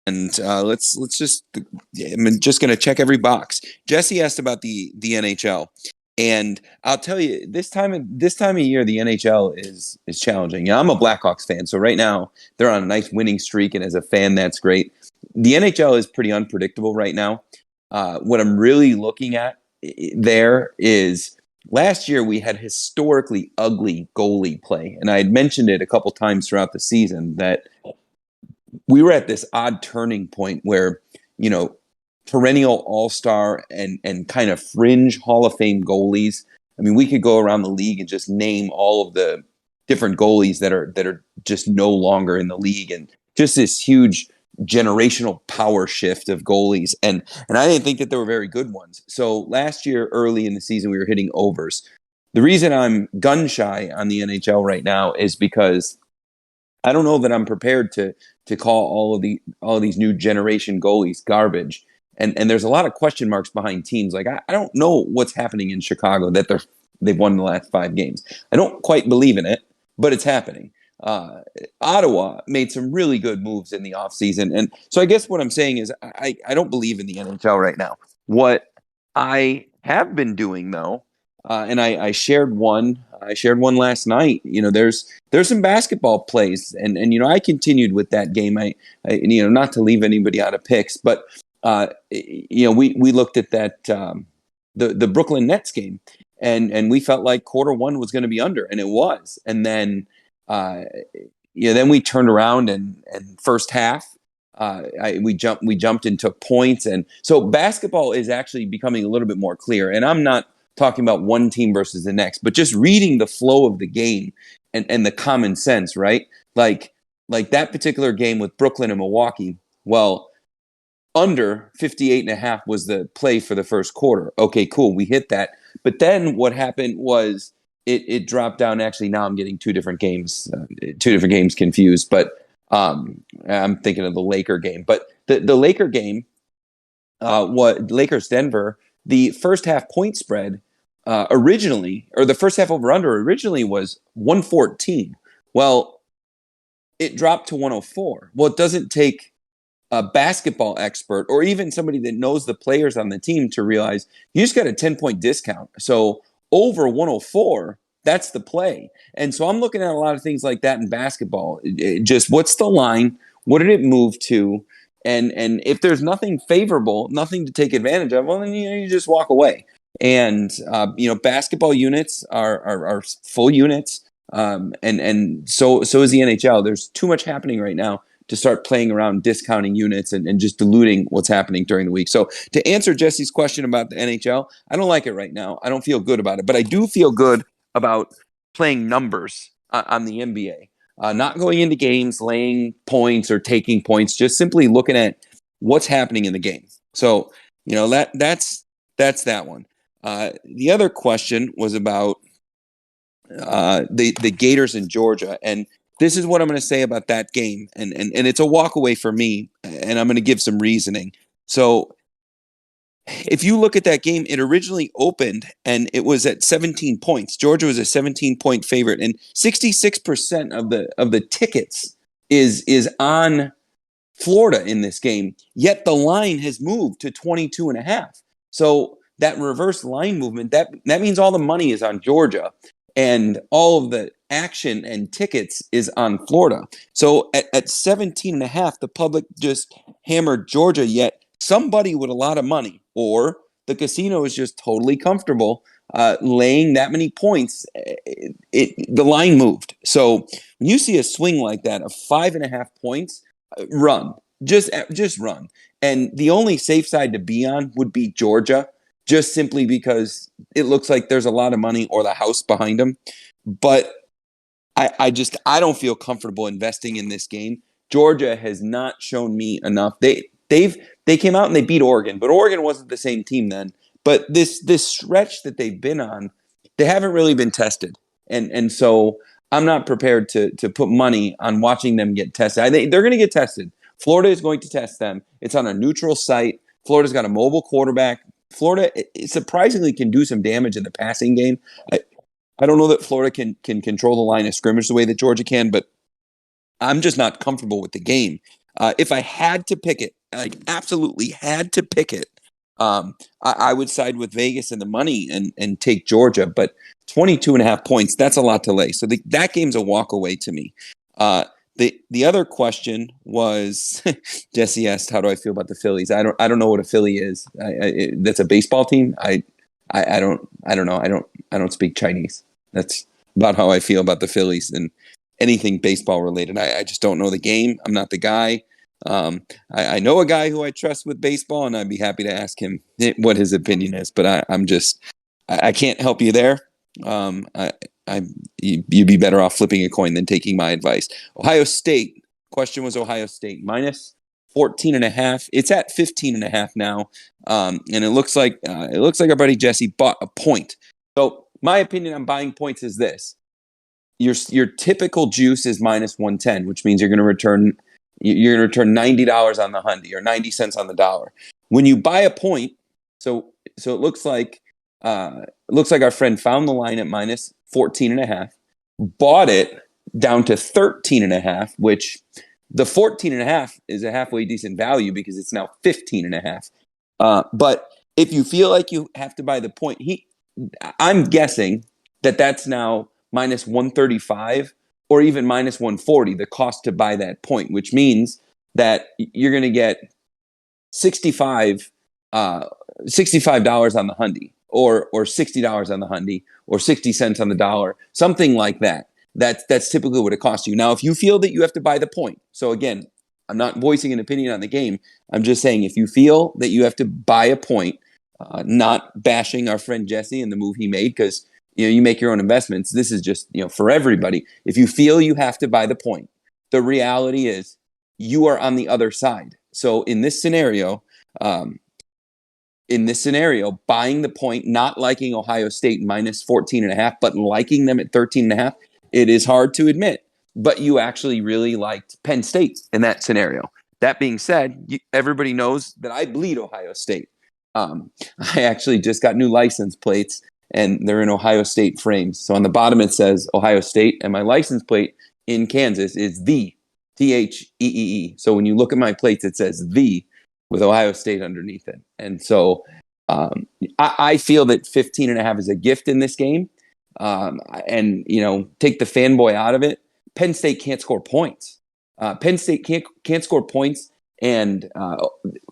And let's just I'm just going to check every box. Jesse asked about the NHL, and I'll tell you this time of year the NHL is challenging. I'm a Blackhawks fan, so right now they're on a nice winning streak, and as a fan, that's great. The NHL is pretty unpredictable right now. What I'm really looking at there is last year we had historically ugly goalie play, and I had mentioned it a couple times throughout the season that we were at this odd turning point where, you know, perennial all-star and kind of fringe Hall of Fame goalies. I mean, we could go around the league and just name all of the different goalies that are just no longer in the league, and just this huge generational power shift of goalies. And I didn't think that there were very good ones. So last year, early in the season, we were hitting overs. The reason I'm gun shy on the NHL right now is because I don't know that I'm prepared to call all of these new generation goalies garbage. And there's a lot of question marks behind teams. Like I don't know what's happening in Chicago that they've won the last 5 games. I don't quite believe in it, but it's happening. Ottawa made some really good moves in the offseason. And so I guess what I'm saying is I don't believe in the NHL right now. What I have been doing though, and I shared one. I shared one last night. There's some basketball plays, and I continued with that game. Not to leave anybody out of picks, but we looked at that the Brooklyn Nets game, and we felt like quarter one was going to be under, and it was, and then then we turned around and first half. We jumped and took points, and so basketball is actually becoming a little bit more clear. And I'm not talking about one team versus the next, but just reading the flow of the game and the common sense, right? Like that particular game with Brooklyn and Milwaukee. Well, under 58.5 was the play for the first quarter. Okay, cool. We hit that. But then what happened was it dropped down. Actually, now I'm getting two different games confused, but I'm thinking of the Laker game. But the Laker game, what Lakers Denver, the first half point spread originally, or the first half over under originally was 114. Well, it dropped to 104. Well, it doesn't take a basketball expert or even somebody that knows the players on the team to realize you just got a 10-point discount. So over 104, that's the play. And so I'm looking at a lot of things like that in basketball. Just what's the line? What did it move to? And if there's nothing favorable, nothing to take advantage of, well, then you just walk away. And basketball units are full units, and so is the NHL. There's too much happening right now to start playing around discounting units and just diluting what's happening during the week. So to answer Jesse's question about the NHL, I don't like it right now. I don't feel good about it, but I do feel good about playing numbers on the NBA. Not going into games, laying points or taking points, just simply looking at what's happening in the game. So, that's that one. The other question was about the Gators in Georgia, and this is what I'm going to say about that game, and it's a walk away for me, and I'm going to give some reasoning. So, if you look at that game, it originally opened and it was at 17 points. Georgia was a 17-point favorite, and 66% of the tickets is on Florida in this game. Yet the line has moved to 22.5. So that reverse line movement, that means all the money is on Georgia and all of the action and tickets is on Florida. So at 17.5, the public just hammered Georgia, yet somebody with a lot of money or the casino is just totally comfortable laying that many points. The line moved. So when you see a swing like that of 5.5 points, run. Just run. And the only safe side to be on would be Georgia, just simply because it looks like there's a lot of money or the house behind them. But I don't feel comfortable investing in this game. Georgia has not shown me enough. They came out and they beat Oregon, but Oregon wasn't the same team then. But this stretch that they've been on, they haven't really been tested. And so I'm not prepared to put money on watching them get tested. They're going to get tested. Florida is going to test them. It's on a neutral site. Florida's got a mobile quarterback. Florida surprisingly can do some damage in the passing game. I don't know that Florida can control the line of scrimmage the way that Georgia can, but I'm just not comfortable with the game. If I had to pick it, like absolutely had to pick it, I would side with Vegas and the money and take Georgia. But 22.5 points, that's a lot to lay. So that game's a walk away to me. The other question was Jesse asked, "How do I feel about the Phillies?" I don't know what a Philly is. That's a baseball team. I don't know. I don't speak Chinese. That's about how I feel about the Phillies and anything baseball related. I just don't know the game. I'm not the guy. I know a guy who I trust with baseball, and I'd be happy to ask him what his opinion is. But I can't help you there. You'd be better off flipping a coin than taking my advice. Ohio State. Question was Ohio State minus 14.5. It's at 15.5 now. And it looks like our buddy Jesse bought a point. So my opinion on buying points is this. Your typical juice is minus 110, which means you're going to return $90 on the hundy or 90 cents on the dollar. When you buy a point, so it looks like our friend found the line at minus 14.5, bought it down to 13.5, which the 14.5 is a halfway decent value because it's now 15.5. But if you feel like you have to buy the point, I'm guessing that's now minus 135 or even minus 140, the cost to buy that point, which means that you're going to get $65 on the hundy or $60 on the hundy or 60 cents on the dollar, something like that. That's typically what it costs you. Now, if you feel that you have to buy the point, so again, I'm not voicing an opinion on the game. I'm just saying if you feel that you have to buy a point, not bashing our friend Jesse and the move he made because you make your own investments. This is just for everybody. If you feel you have to buy the point, the reality is you are on the other side. So in this scenario, buying the point, not liking Ohio State minus 14.5, but liking them at 13.5, it is hard to admit. But you actually really liked Penn State in that scenario. That being said, everybody knows that I bleed Ohio State. I actually just got new license plates, and they're in Ohio State frames. So on the bottom it says Ohio State, and my license plate in Kansas is the THEEE. So when you look at my plates, it says the with Ohio State underneath it. And so I feel that 15.5 is a gift in this game. And take the fanboy out of it. Penn State can't score points. Penn State can't score points. And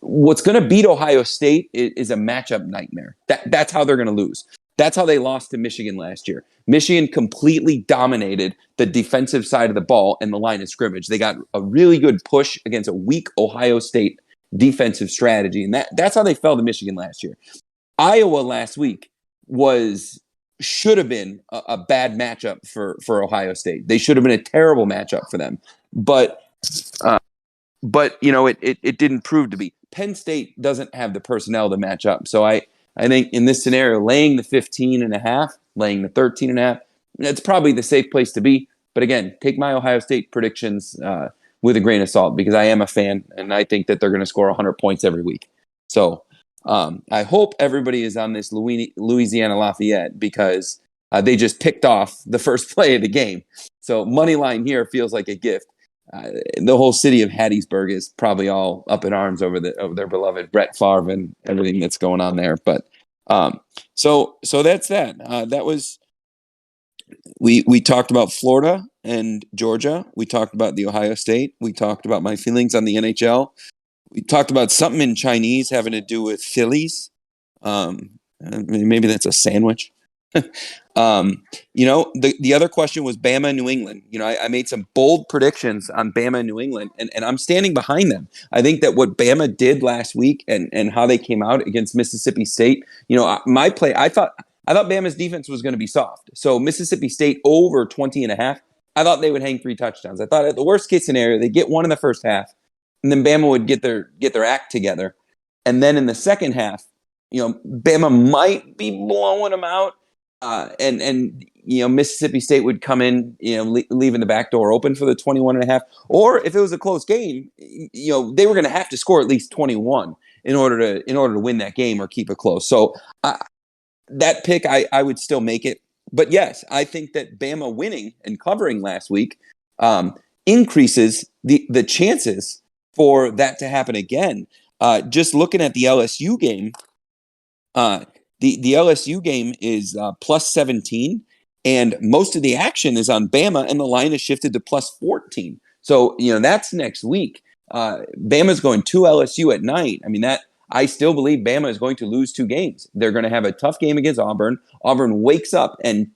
what's going to beat Ohio State is a matchup nightmare. That's how they're going to lose. That's how they lost to Michigan last year. Michigan completely dominated the defensive side of the ball and the line of scrimmage. They got a really good push against a weak Ohio State defensive strategy, and that's how they fell to Michigan last year. Iowa last week should have been a bad matchup for Ohio State. They should have been a terrible matchup for them, but it didn't prove to be. Penn State doesn't have the personnel to match up, so I think in this scenario, laying the 15.5, laying the 13.5, that's probably the safe place to be. But again, take my Ohio State predictions with a grain of salt because I am a fan and I think that they're going to score 100 points every week. So I hope everybody is on this Louisiana Lafayette because they just picked off the first play of the game. So money line here feels like a gift. The whole city of Hattiesburg is probably all up in arms over their beloved Brett Favre and everything that's going on there. But so that's that. That was we talked about Florida and Georgia. We talked about the Ohio State. We talked about my feelings on the NHL. We talked about something in Chinese having to do with Phillies. Maybe that's a sandwich. The other question was Bama, New England. I made some bold predictions on Bama and New England, and I'm standing behind them. I think that what Bama did last week and how they came out against Mississippi State, my play, I thought Bama's defense was going to be soft. So Mississippi State over 20.5, I thought they would hang 3 touchdowns. I thought at the worst case scenario, they get one in the first half, and then Bama would get their act together. And then in the second half, Bama might be blowing them out. And Mississippi State would come in, leaving the back door open for the 21.5. Or if it was a close game, they were going to have to score at least 21 in order to win that game or keep it close. So that pick, I would still make it. But yes, I think that Bama winning and covering last week increases the chances for that to happen again. Just looking at the LSU game, uh, the LSU game is plus 17, and most of the action is on Bama, and the line has shifted to plus 14. So that's next week. Bama's going to LSU at night. I mean that. I still believe Bama is going to lose 2 games. They're going to have a tough game against Auburn. Auburn wakes up, and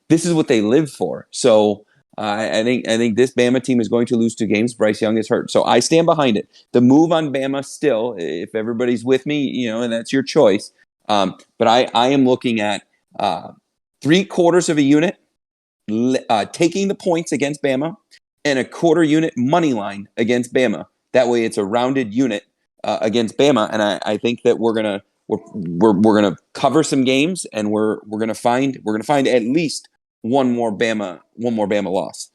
this is what they live for. So I think this Bama team is going to lose 2 games. Bryce Young is hurt, so I stand behind it. The move on Bama still, if everybody's with me, and that's your choice. But I am looking at 3/4 of a unit taking the points against Bama, and a quarter unit money line against Bama. That way, it's a rounded unit against Bama, and I think that we're gonna cover some games, and we're gonna find at least one more Bama loss.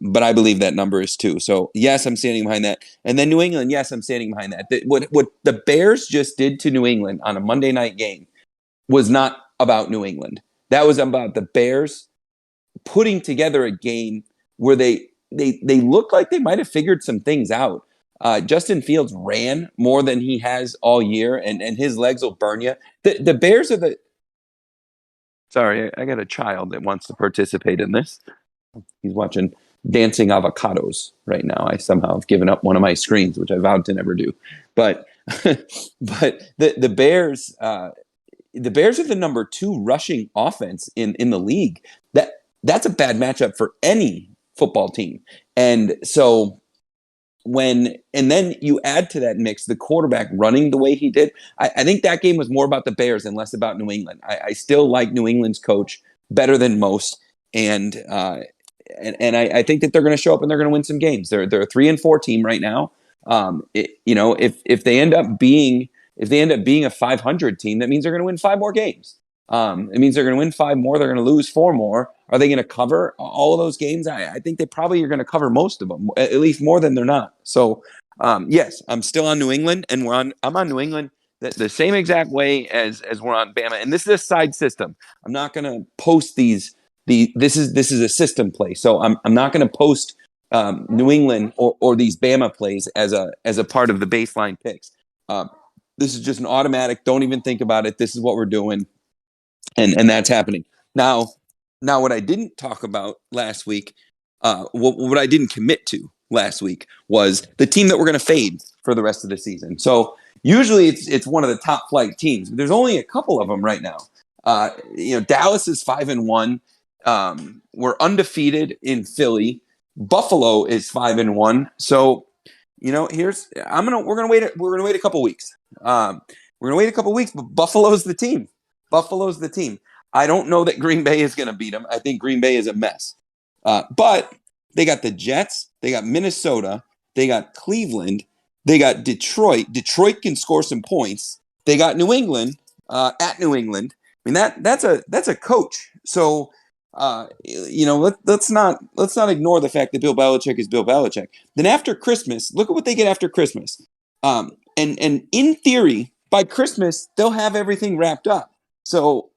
But I believe that number is 2. So yes, I'm standing behind that. And then New England, yes, I'm standing behind that. What the Bears just did to New England on a Monday night game was not about New England. That was about the Bears putting together a game where they looked like they might have figured some things out. Justin Fields ran more than he has all year, and his legs will burn you. The Bears are the. Sorry, I got a child that wants to participate in this. He's watching Dancing Avocados right now. I somehow have given up one of my screens, which I vowed to never do. But the Bears, the Bears are the number 2 rushing offense in the league. That's a bad matchup for any football team. And so then you add to that mix the quarterback running the way he did. I think that game was more about the Bears and less about New England. I still like New England's coach better than most, and I think that they're going to show up and they're going to win some games. They're a 3-4 team right now. If they end up being a 500 team, that means they're going to win 5 more games. It means they're going to win 5 more. They're going to lose 4 more. Are they going to cover all of those games? I think they probably are going to cover most of them, at least more than they're not. So, yes, I'm still on New England, and I'm on New England the same exact way as we're on Bama. And this is a side system. I'm not going to post these. This is a system play. So I'm not going to post New England or these Bama plays as a part of the baseline picks. This is just an automatic. Don't even think about it. This is what we're doing. And that's happening now. What I didn't talk about last week, what I didn't commit to last week was the team that we're going to fade for the rest of the season. So usually it's one of the top flight teams. There's only a couple of them right now. Dallas is 5-1. We're undefeated in Philly. Buffalo is 5-1. So we're gonna wait a couple weeks. We're gonna wait a couple weeks, but Buffalo's the team. I don't know that Green Bay is going to beat them. I think Green Bay is a mess. But they got the Jets. They got Minnesota. They got Cleveland. They got Detroit. Detroit can score some points. They got New England at New England. I mean that's a coach. So let's not ignore the fact that Bill Belichick is Bill Belichick. Then after Christmas, look at what they get after Christmas. And in theory, by Christmas they'll have everything wrapped up. So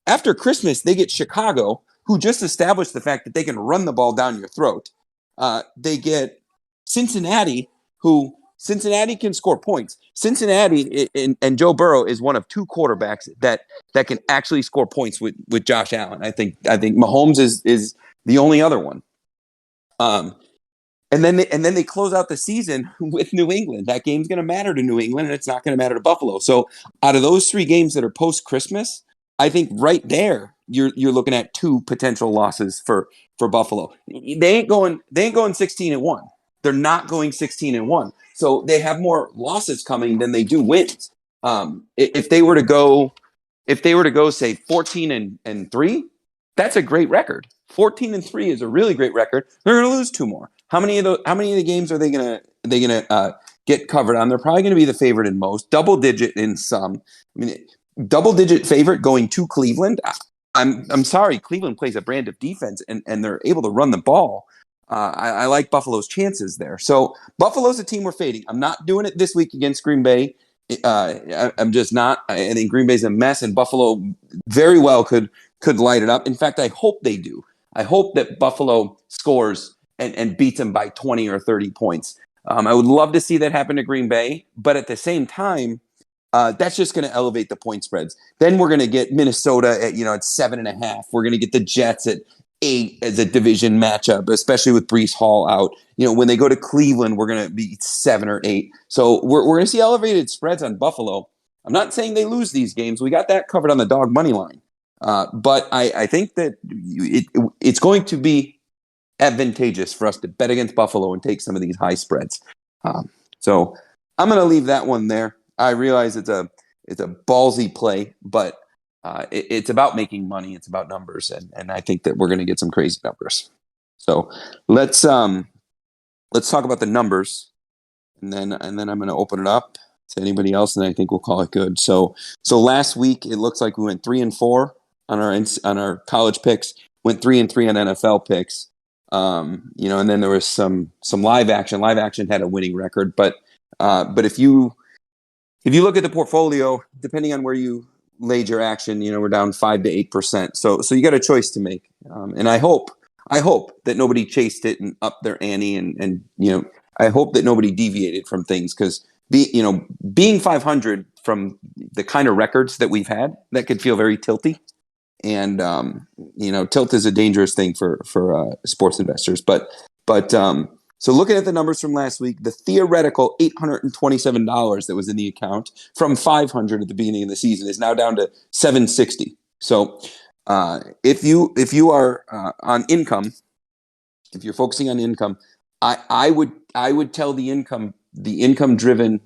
after Christmas, they get Chicago, who just established the fact that they can run the ball down your throat. They get Cincinnati, Cincinnati can score points. Cincinnati and Joe Burrow is one of 2 quarterbacks that can actually score points with Josh Allen. I think Mahomes is the only other one. And then they close out the season with New England. That game's going to matter to New England, and it's not going to matter to Buffalo. So out of those 3 games that are post-Christmas, I think right there you're looking at 2 potential losses for Buffalo. They ain't going 16-1. They're not going 16-1. So they have more losses coming than they do wins. If they were to go say 14-3, that's a great record. 14-3 is a really great record. They're going to lose 2 more. How many of the games are they gonna get covered on? They're probably going to be the favorite in most, double digit in some. I mean, double digit favorite going to Cleveland. I'm sorry, Cleveland plays a brand of defense and they're able to run the ball. I like Buffalo's chances there. So Buffalo's a team we're fading. I'm not doing it this week against Green Bay. I'm just not. I think Green Bay's a mess, and Buffalo very well could light it up. In fact, I hope they do. I hope that Buffalo scores and beats them by 20 or 30 points. I would love to see that happen to Green Bay, but at the same time, that's just going to elevate the point spreads. Then we're going to get Minnesota at, at 7.5. We're going to get the Jets at 8 as a division matchup, especially with Breece Hall out. When they go to Cleveland, we're going to be 7 or 8. So we're going to see elevated spreads on Buffalo. I'm not saying they lose these games. We got that covered on the dog money line. But I think that it's going to be advantageous for us to bet against Buffalo and take some of these high spreads. So I'm going to leave that one there. I realize it's a ballsy play, but it's about making money. It's about numbers, and I think that we're going to get some crazy numbers. So let's talk about the numbers, and then I'm going to open it up to anybody else, and I think we'll call it good. So last week it looks like we went 3-4 on our college picks, went 3-3 on NFL picks. And then there was some live action. Live action had a winning record, but if you look at the portfolio, depending on where you laid your action, we're down 5 to 8%. So you got a choice to make, and I hope that nobody chased it and upped their ante, and I hope that nobody deviated from things, because being 500 from the kind of records that we've had, that could feel very tilty. And tilt is a dangerous thing for sports investors. But so looking at the numbers from last week, the theoretical $827 that was in the account from $500 at the beginning of the season is now down to $760. So if you are on income, if you're focusing on income, I would tell the income driven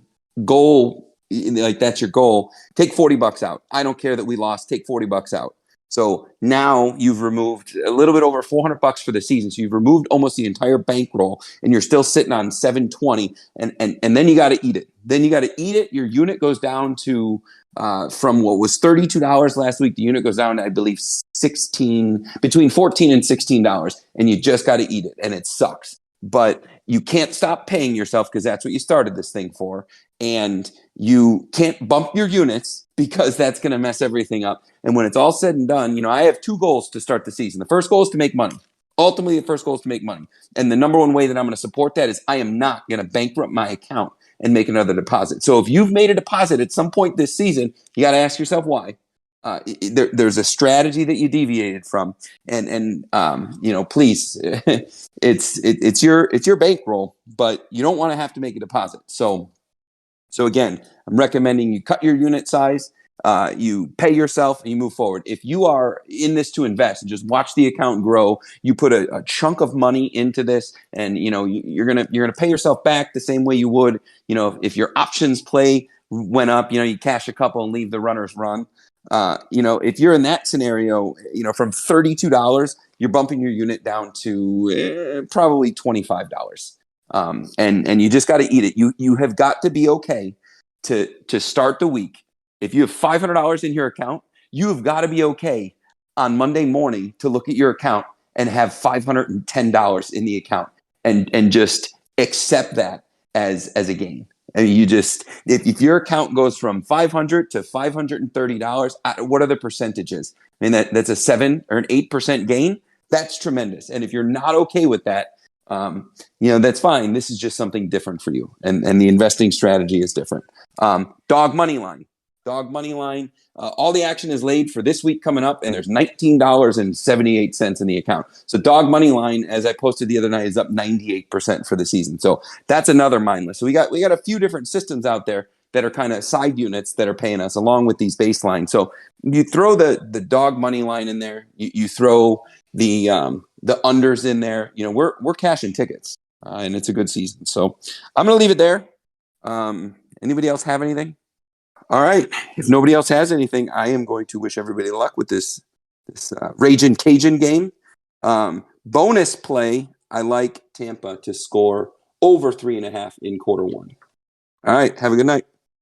goal, like that's your goal. Take $40 out. I don't care that we lost. Take $40 out. So now you've removed a little bit over $400 for the season. So you've removed almost the entire bankroll, and you're still sitting on $720. And then you got to eat it. Then you got to eat it. Your unit goes down to from what was $32 last week. The unit goes down to, I believe, between $14 and $16, and you just got to eat it, and it sucks. But you can't stop paying yourself, because that's what you started this thing for. And you can't bump your units, because that's going to mess everything up. And when it's all said and done, I have 2 goals to start the season. The first goal is to make money. Ultimately, the first goal is to make money. And the number one way that I'm going to support that is I am not going to bankrupt my account and make another deposit. So if you've made a deposit at some point this season, you got to ask yourself why. There's a strategy that you deviated from, and please, it's your bankroll, but you don't want to have to make a deposit. So again, I'm recommending you cut your unit size, you pay yourself, and you move forward. If you are in this to invest and just watch the account grow, you put a chunk of money into this, and you're gonna pay yourself back the same way you would, if your options play went up, you cash a couple and leave the runners run. If you're in that scenario, from $32, you're bumping your unit down to probably $25. And you just got to eat it. You have got to be okay to start the week. If you have $500 in your account, you have got to be okay on Monday morning to look at your account and have $510 in the account, and just accept that as a gain. And you just, if your account goes from $500 to $530, what are the percentages? I mean, that's a 7 or an 8% gain. That's tremendous. And if you're not okay with that, that's fine. This is just something different for you. And the investing strategy is different. Dog money line. All the action is laid for this week coming up, and there's $19.78 in the account. So dog money line, as I posted the other night, is up 98% for the season. So that's another mindless. So we got a few different systems out there that are kind of side units that are paying us along with these baselines. So you throw the dog money line in there. You throw the unders in there. We're cashing tickets, and it's a good season. So I'm going to leave it there. Anybody else have anything? All right. If nobody else has anything, I am going to wish everybody luck with this Ragin' Cajun game. Bonus play, I like Tampa to score over 3.5 in quarter one. All right. Have a good night.